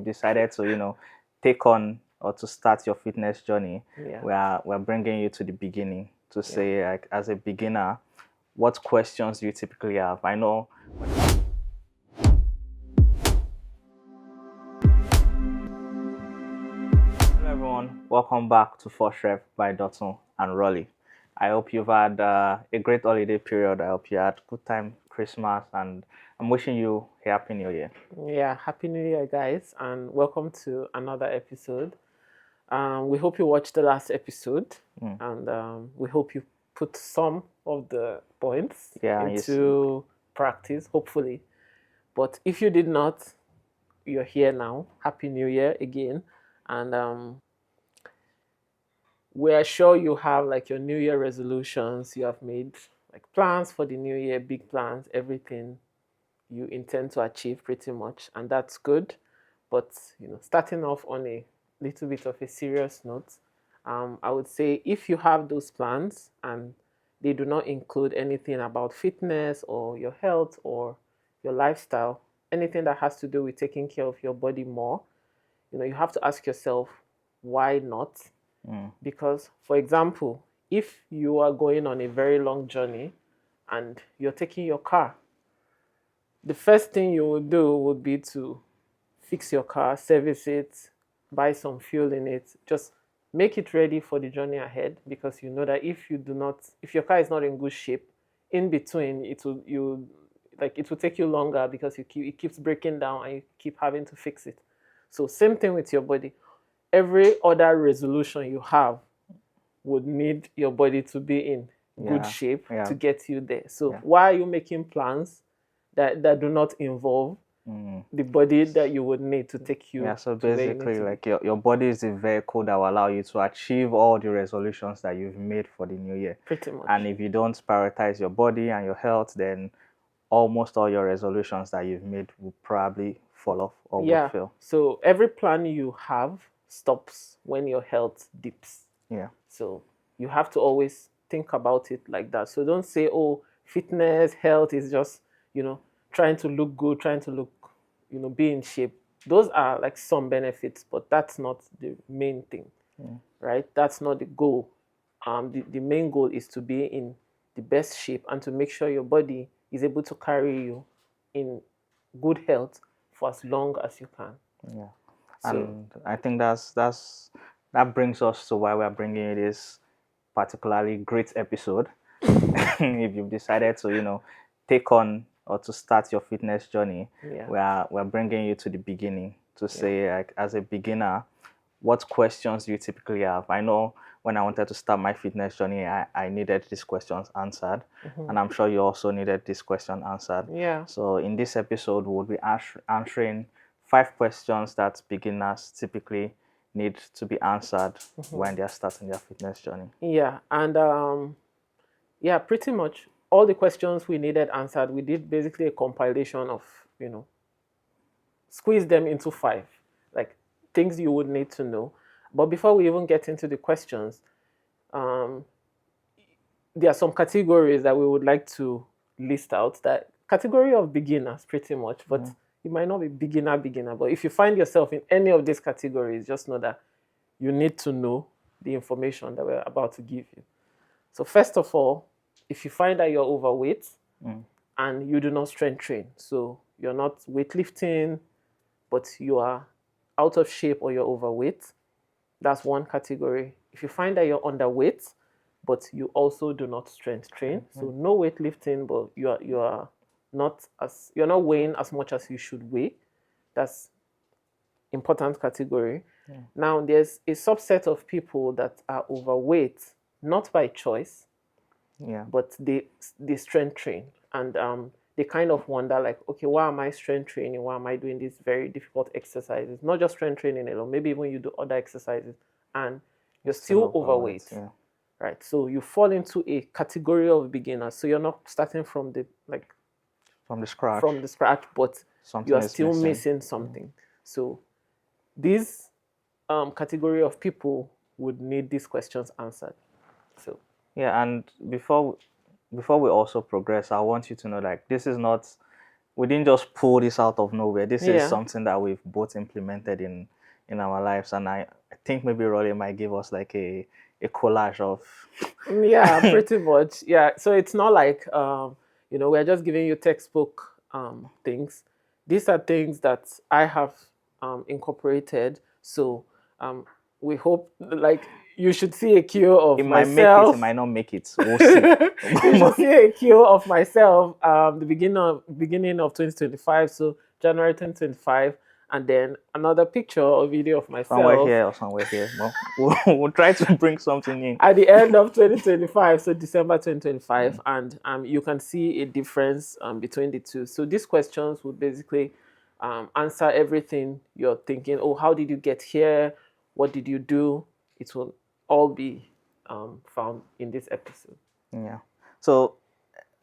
decided to, take on or to start your fitness journey, we're bringing you to the beginning to say, like, as a beginner, what questions do you typically have? I know. Hello, everyone. Welcome back to FirstRep by Dotun and Rolly. I hope you've had a great holiday period. I hope you had good time, Christmas, and I'm wishing you a happy new year. Yeah, happy new year, guys, and welcome to another episode. We hope you watched the last episode, and we hope you put some of the points into practice, hopefully. But if you did not, you're here now. Happy new year again, and we are sure you have like your new year resolutions. You have made like plans for the new year, big plans, everything you intend to achieve pretty much, and that's good. But starting off on a little bit of a serious note, I would say if you have those plans and they do not include anything about fitness or your health or your lifestyle, anything that has to do with taking care of your body more, you have to ask yourself, why not? Because, for example, if you are going on a very long journey and you're taking your car, the first thing you would do would be to fix your car, service it, buy some fuel in it, just make it ready for the journey ahead, because you know that if your car is not in good shape, in between it will take you longer because it keeps breaking down and you keep having to fix it. So same thing with your body. Every other resolution you have would need your body to be in good shape to get you there. So why are you making plans that do not involve the body that you would need to take you? So basically, like your body is the vehicle that will allow you to achieve all the resolutions that you've made for the new year. Pretty much. And if you don't prioritize your body and your health, then almost all your resolutions that you've made will probably fall off or will fail. So every plan you have stops when your health dips. So you have to always think about it like that. So don't say, oh, fitness, health is just, trying to look good, trying to look, be in shape. Those are like some benefits, but that's not the main thing, right? That's not the goal. The main goal is to be in the best shape and to make sure your body is able to carry you in good health for as long as you can. And I think that brings us to why we're bringing you this particularly great episode. If you've decided to, take on or to start your fitness journey, we're bringing you to the beginning to say, like, as a beginner, what questions do you typically have? I know when I wanted to start my fitness journey, I needed these questions answered, and I'm sure you also needed this question answered. So in this episode, we'll be answering 5 questions that beginners typically need to be answered when they're starting their fitness journey. And pretty much all the questions we needed answered. We did basically a compilation of, squeeze them into 5, like things you would need to know. But before we even get into the questions, there are some categories that we would like to list out. That category of beginners, pretty much, but you might not be beginner, but if you find yourself in any of these categories, just know that you need to know the information that we're about to give you. So first of all, if you find that you're overweight and you do not strength train, so you're not weightlifting, but you are out of shape or you're overweight, that's one category. If you find that you're underweight, but you also do not strength train, so no weightlifting, but you're not weighing as much as you should weigh, that's important category. Now there's a subset of people that are overweight, not by choice, but they strength train, and they kind of wonder, like, okay, why am I strength training? Why am I doing these very difficult exercises? Not just strength training alone, maybe when you do other exercises and you're still overweight. Right? So you fall into a category of beginners. So you're not starting from the scratch, but you are still missing something. So this category of people would need these questions answered. So and before we also progress, I want you to know, like, this is not we didn't just pull this out of nowhere. This is Yeah. something that we've both implemented in our lives, and I think maybe Rolly might give us like a collage of. Yeah, pretty much. Yeah. So it's not like we're just giving you textbook things. These are things that I have incorporated. So um we hope like you should see a queue It of might make it, it myself. might not make it. We'll see. You should see a queue of myself the beginning of 2025, so January 2025, and then another picture or video of Somewhere myself here or somewhere here. Well, we'll try to bring something in. at the end of 2025, so December 2025, and you can see a difference between the two. So these questions would basically answer everything you're thinking. Oh, how did you get here? What did you do? It will all be found in this episode. Yeah. So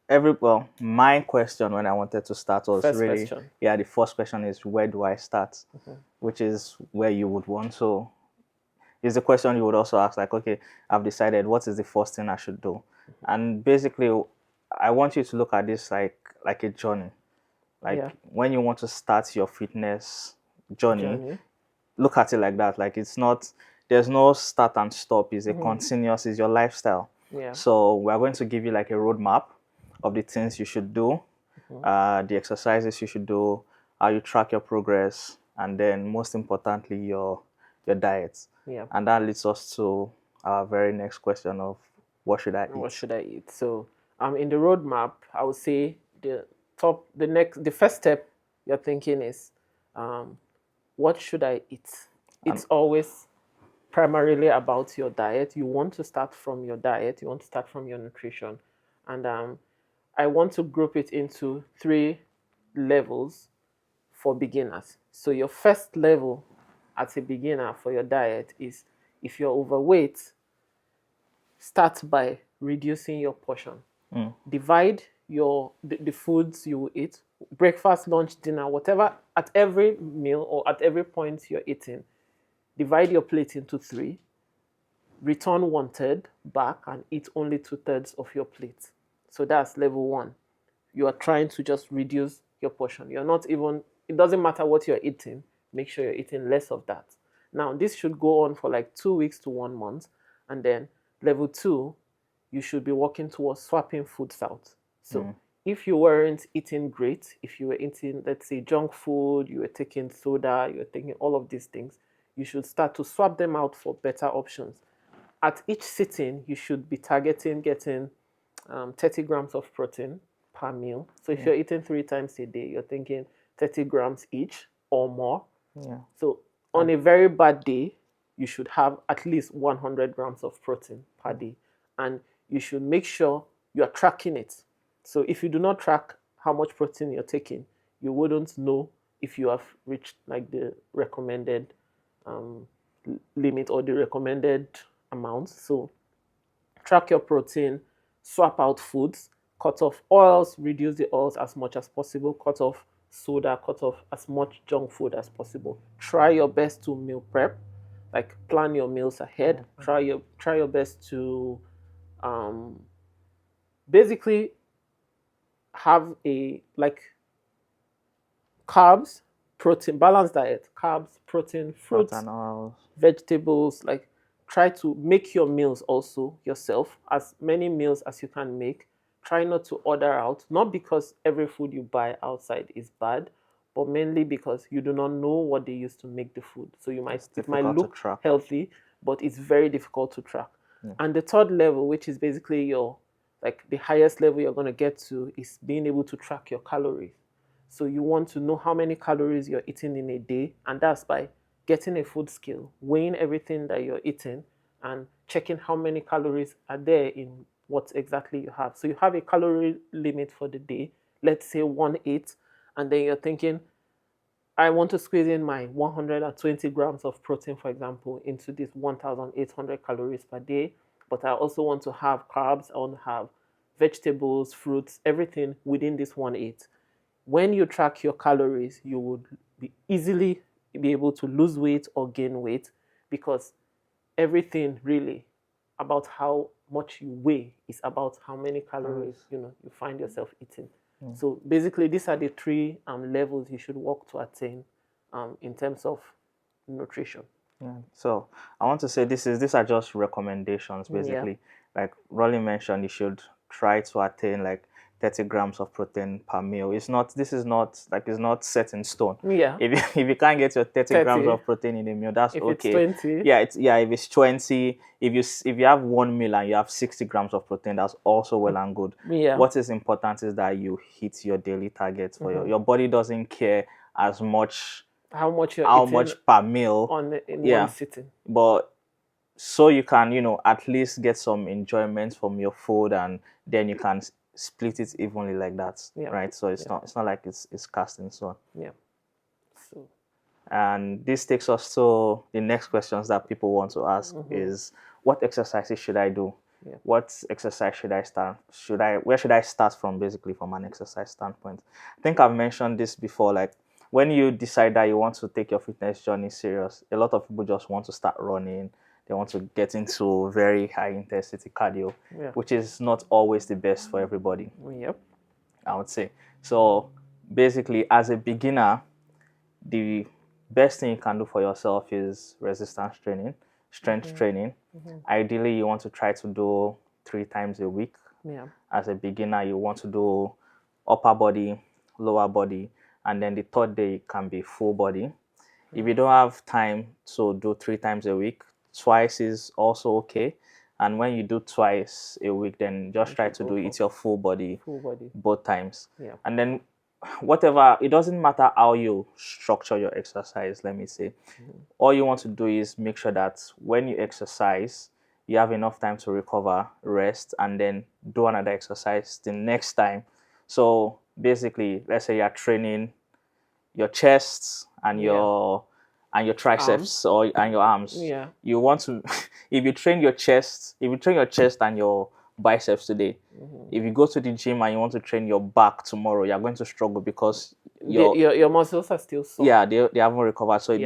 well, my question when I wanted to start was First really, question. yeah, the first question is where do I start? Which is where you would want. So is the question you would also ask, like, okay, I've decided what is the first thing I should do. And basically I want you to look at this like a journey. Like Yeah. when you want to start your fitness journey, Journey. look at it like that. Like it's not, there's no start and stop. It's a continuous, it's your lifestyle. Yeah. So we're going to give you like a roadmap of the things you should do, the exercises you should do, how you track your progress, and then most importantly your diet. Yeah. And that leads us to our very next question of what should I eat? What should I eat? So in the roadmap, I would say the first step you're thinking is what should I eat? It's always primarily about your diet. You want to start from your diet, you want to start from your nutrition. And I want to group it into 3 levels for beginners. So your first level as a beginner for your diet is if you're overweight, start by reducing your portion. Divide the foods you will eat, breakfast, lunch, dinner, whatever, at every meal or at every point you're eating. Divide your plate into 3. Return 1/3 back and eat only 2/3 of your plate. So that's level 1. You are trying to just reduce your portion. You're not even, it doesn't matter what you're eating, make sure you're eating less of that. Now, this should go on for like 2 weeks to 1 month. And then level 2, you should be working towards swapping foods out. So if you weren't eating great, if you were eating, let's say, junk food, you were taking soda, you were taking all of these things, you should start to swap them out for better options. At each sitting, you should be targeting getting 30 grams of protein per meal. So if you're eating 3 times a day, you're thinking 30 grams each or more. Yeah. So on a very bad day, you should have at least 100 grams of protein per day. And you should make sure you are tracking it. So if you do not track how much protein you're taking, you wouldn't know if you have reached like the recommended limit or the recommended amount. So track your protein, swap out foods, cut off oils, reduce the oils as much as possible, cut off soda, cut off as much junk food as possible. Try your best to meal prep, like plan your meals ahead. Try your best to basically have a like carbs, protein, balanced diet, carbs, protein, fruits, and oils. vegetables. Like try to make your meals also yourself, as many meals as you can make. Try not to order out, not because every food you buy outside is bad, but mainly because you do not know what they use to make the food. So it might difficult to look track. healthy, but it's very difficult to track. And the third level, which is basically your like the highest level you're going to get to, is being able to track your calories. So you want to know how many calories you're eating in a day, and that's by getting a food scale, weighing everything that you're eating, and checking how many calories are there in what exactly you have. So you have a calorie limit for the day, let's say 1/8, and then you're thinking, I want to squeeze in my 120 grams of protein, for example, into this 1,800 calories per day. But I also want to have carbs, I want to have vegetables, fruits, everything within this 1/8. When you track your calories, you would easily be able to lose weight or gain weight, because everything really about how much you weigh is about how many calories you find yourself eating. So basically, these are the three levels you should work to attain in terms of nutrition. Yeah. So I want to say these are just recommendations Yeah. basically. Like Rolly mentioned, you should try to attain like 30 grams of protein per meal. This is not like it's not set in stone. Yeah. If if you can't get your 30 grams 30. of protein in a meal, that's If it's okay. 20. Yeah, if it's 20, if you have one meal and you have 60 grams of protein, that's also well and good. Yeah. What is important is that you hit your daily targets for your body doesn't care as much How much you're how eating much per meal. in Yeah, one sitting. but so you can at least get some enjoyment from your food, and then you can split it evenly like that. Yeah. Right, so it's not like it's cast in stone. Yeah. So And this takes us to the next questions that people want to ask is, what exercises should I do? Yeah. What exercise should I start? Where should I start from, basically, from an exercise standpoint? I think I've mentioned this before. Like, when you decide that you want to take your fitness journey serious, a lot of people just want to start running. They want to get into very high intensity cardio, Yeah. which is not always the best for everybody, Yep. I would say. So basically, as a beginner, the best thing you can do for yourself is resistance training, strength training. Ideally, you want to try to do 3 times a week. Yeah. As a beginner, you want to do upper body, lower body, and then the third day can be full body. If you don't have time to do 3 times a week, twice is also okay. And when you do twice a week, then just try to do it your full body both times. Yeah. And then whatever, it doesn't matter how you structure your exercise, let me say. All you want to do is make sure that when you exercise, you have enough time to recover, rest, and then do another exercise the next time. So basically, let's say you're training your chest and your triceps and your arms. Yeah. You want to if you train your chest and your biceps today, if you go to the gym and you want to train your back tomorrow, you're going to struggle because your muscles are still sore. yeah, they haven't recovered. So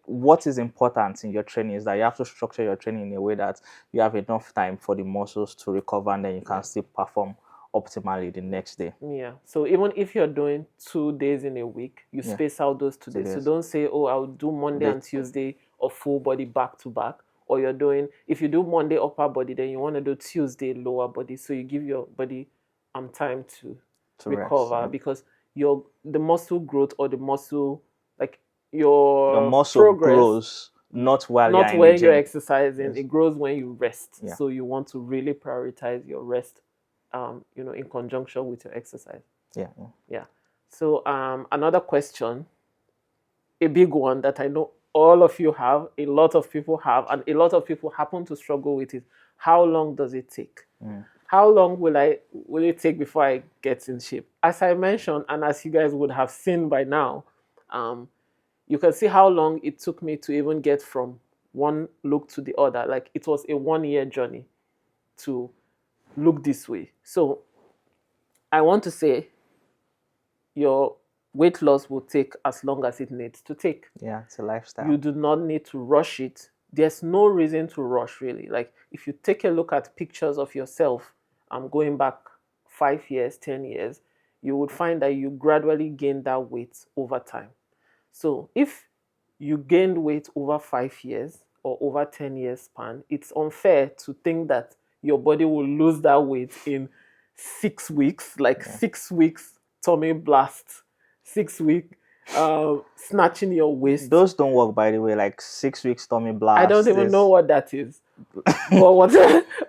what is important in your training is that you have to structure your training in a way that you have enough time for the muscles to recover, and then you can still perform optimally the next day. Yeah. So even if you're doing 2 days in a week, you space out those 2 days. So don't say, oh, I'll do Monday and Tuesday of full body back to back. Or if you do Monday upper body, then you want to do Tuesday lower body. So you give your body time to recover, because the muscle growth, or the muscle, like your muscle progress grows not while not you're when in the gym. you're exercising. It grows when you rest. Yeah. So you want to really prioritize your rest, in conjunction with your exercise. Yeah. So another question, a big one that I know all of you have, a lot of people have, and a lot of people happen to struggle with, is how long does it take? How long will it take before I get in shape? As I mentioned, and as you guys would have seen by now, you can see how long it took me to even get from one look to the other. Like, it was a 1-year journey to look this way. So I want to say your weight loss will take as long as it needs to take. Yeah, it's a lifestyle. You do not need to rush it. There's no reason to rush, really. Like, if you take a look at pictures of yourself, going back 5 years, 10 years, you would find that you gradually gain that weight over time. So if you gained weight over 5 years or over 10 years span, it's unfair to think that your body will lose that weight in 6 weeks, 6 weeks tummy blast, 6 week snatching your waist. Those don't work, by the way. Like 6 weeks tummy blast. I don't even know what that is. But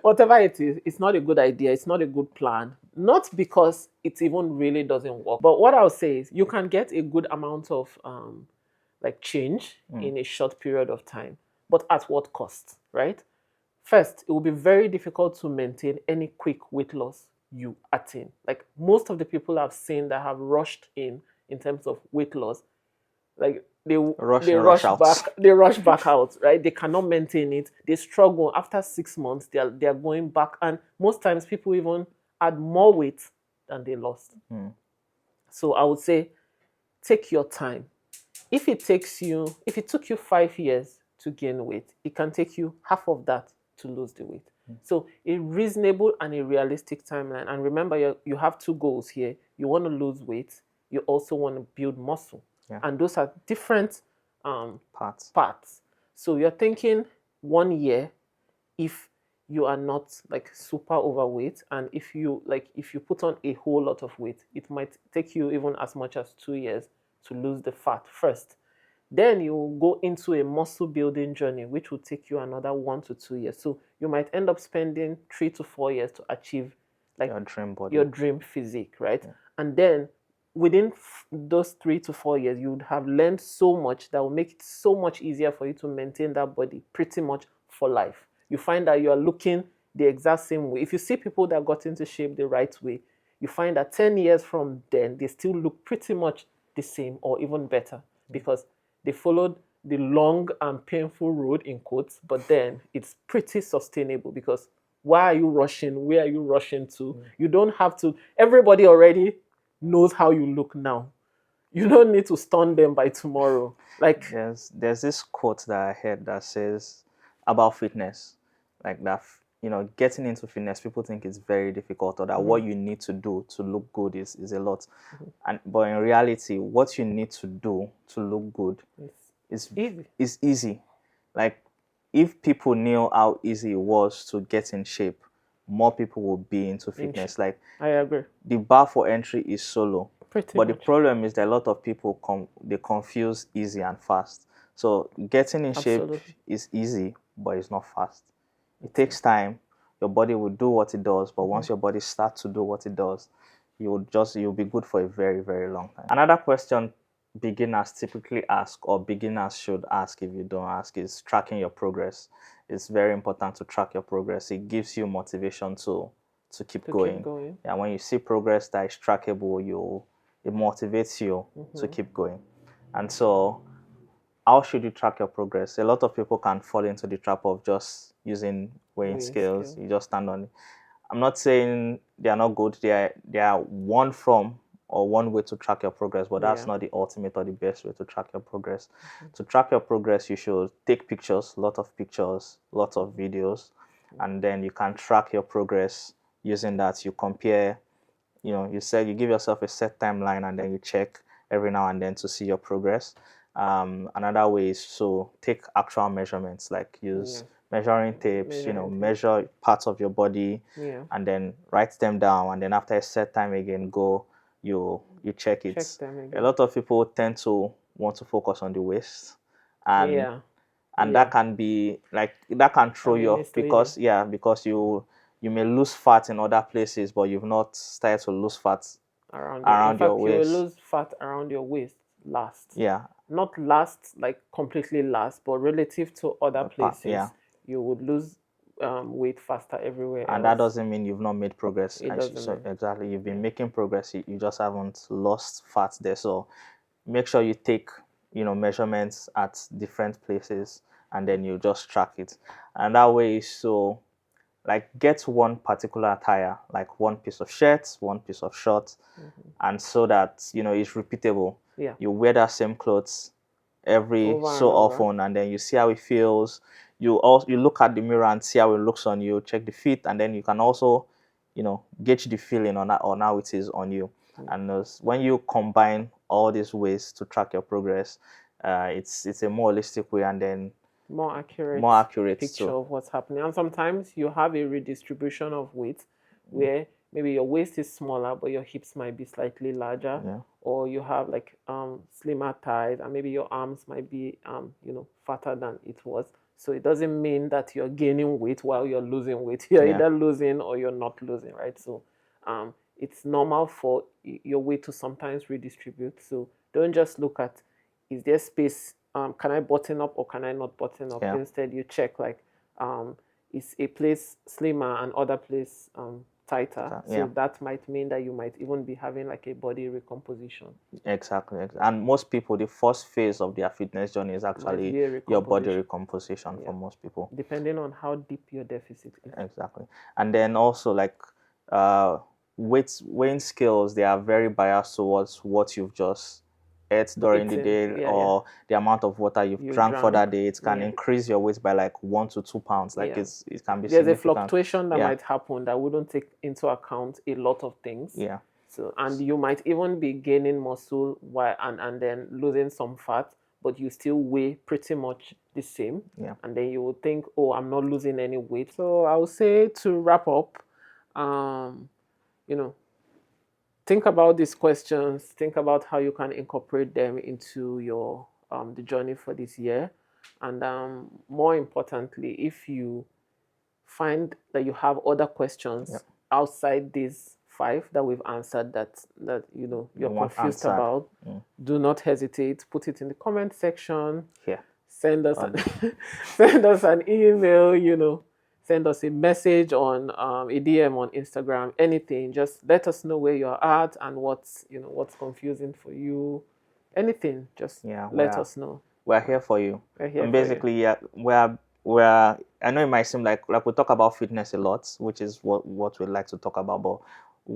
whatever it is, it's not a good idea. It's not a good plan. Not because it even really doesn't work. But what I'll say is, you can get a good amount of change in a short period of time. But at what cost, right? First, it will be very difficult to maintain any quick weight loss you attain. Like, most of the people I've seen that have rushed in terms of weight loss, like they rush back out, right? They cannot maintain it. They struggle. After 6 months, they are going back, and most times people even add more weight than they lost. So I would say, take your time. If it took you 5 years to gain weight, it can take you half of that to lose the weight. So a reasonable and a realistic timeline. And remember, you have two goals here. You want to lose weight. You also want to build muscle. Yeah. And those are different Parts. parts. So you're thinking 1 year if you are not like super overweight, and if you put on a whole lot of weight, it might take you even as much as 2 years to lose the fat first. Then you go into a muscle building journey, which will take you another 1 to 2 years. So you might end up spending 3 to 4 years to achieve like Your dream body. your dream physique, right? And then within those 3 to 4 years, you would have learned so much that will make it so much easier for you to maintain that body pretty much for life. You find that you are looking the exact same way. If you see people that got into shape the right way, you find that 10 years from then, they still look pretty much the same or even better because they followed the long and painful road in quotes, but then it's pretty sustainable because why are you rushing? Where are you rushing to? You don't have to. Everybody already knows how you look now. You don't need to stun them by tomorrow. Like there's this quote that I heard that says about fitness, like that getting into fitness, people think it's very difficult, or that what you need to do to look good is a lot. But in reality, what you need to do to look good is easy. Like if people knew how easy it was to get in shape, more people would be into fitness. Like I agree. The bar for entry is so low. Pretty But much. the problem is that a lot of people they confuse easy and fast. So getting in shape is easy, but it's not fast. It takes time. Your body will do what it does, but once your body starts to do what it does, you'll be good for a very, very long time. Another question beginners typically ask, or beginners should ask if you don't ask, is tracking your progress. It's very important to track your progress. It gives you motivation to keep going. Yeah, when you see progress that is trackable, it motivates you to keep going. And so how should you track your progress? A lot of people can fall into the trap of just using weighing scales. You just stand on it. I'm not saying they are not good. They are one form or one way to track your progress, but that's not the ultimate or the best way to track your progress. To track your progress, you should take pictures, lots of videos, and then you can track your progress using that. You compare, you said you give yourself a set timeline and then you check every now and then to see your progress. Another way is to take actual measurements, like use measuring tapes, measure parts of your body and then write them down, and then after a set time again, you check it. A lot of people tend to want to focus on the waist, and that can be like, that can throw you off because you may lose fat in other places, but you've not started to lose fat around your waist. You will lose fat around your waist last. Not last, like completely last, but relative to other places, you would lose weight faster everywhere and else. that doesn't mean you've not made progress. Exactly, you've been making progress. You just haven't lost fat there. So make sure you take measurements at different places, and then you just track it. And that way, so like get one particular attire, like one piece of shirt, one piece of short, and so that it's repeatable. You wear that same clothes every so often, and then you see how it feels. You look at the mirror and see how it looks on you, check the fit, and then you can also gauge the feeling on how it is on you. And when you combine all these ways to track your progress, it's a more holistic way, and then more accurate picture too of what's happening. And sometimes you have a redistribution of weight where maybe your waist is smaller but your hips might be slightly larger, or you have like slimmer thighs, and maybe your arms might be fatter than it was. So it doesn't mean that you're gaining weight while you're losing weight. You're either losing or you're not losing, right? So it's normal for your weight to sometimes redistribute. So don't just look at, is there space, can I button up or can I not button up? Instead, you check like, is a place slimmer and other place tighter? So that might mean that you might even be having like a body recomposition. Exactly. And most people, the first phase of their fitness journey is actually your body recomposition for most people, depending on how deep your deficit is. Exactly. And then also like weighing scales, they are very biased towards what you've just ate during the eating. day, Yeah, yeah. or the amount of water you've You drank for that drank. day, it can Yeah, increase your weight by like 1 to 2 pounds. Like yeah. it can be There's a significant. fluctuation that Yeah, might happen that wouldn't take into account a lot of things. yeah, So, and you might even be gaining muscle while and then losing some fat, but you still weigh pretty much the same. yeah. And then you would think, oh, I'm not losing any weight. So I would say, to wrap up, you know, think about these questions. Think about how you can incorporate them into your the journey for this year, and more importantly, if you find that you have other Yeah. questions outside these five that we've answered, that You you're want confused answered. about, do not hesitate. Put it in the comment section. Yeah. Send us send us an email. Send us a message on a DM on Instagram. Anything. Just let us know where you're at and what's confusing for you. Anything. Just Yeah, let us know. we're here for you. We're here And for you. basically, yeah, we're I know it might seem like we talk about fitness a lot, which is what we like to talk about, but I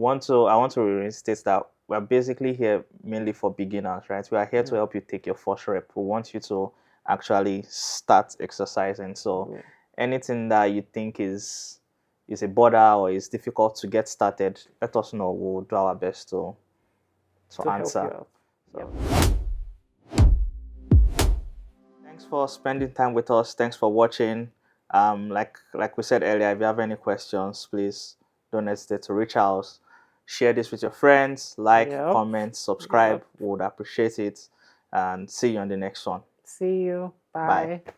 want to reinstate that we're basically here mainly for beginners, right? We are here to help you take your first rep. We want you to actually start exercising. So Yeah. anything that you think is a bother or is difficult to get started, let us know. We'll do our best to To help you answer. out. So, Yep. thanks for spending time with us. Thanks for watching. Like we said earlier, if you have any questions, please don't hesitate to reach out. Share this with your friends. Like, Yep. comment, subscribe. Yep. We would appreciate it. And see you on the next one. See you. Bye. Bye.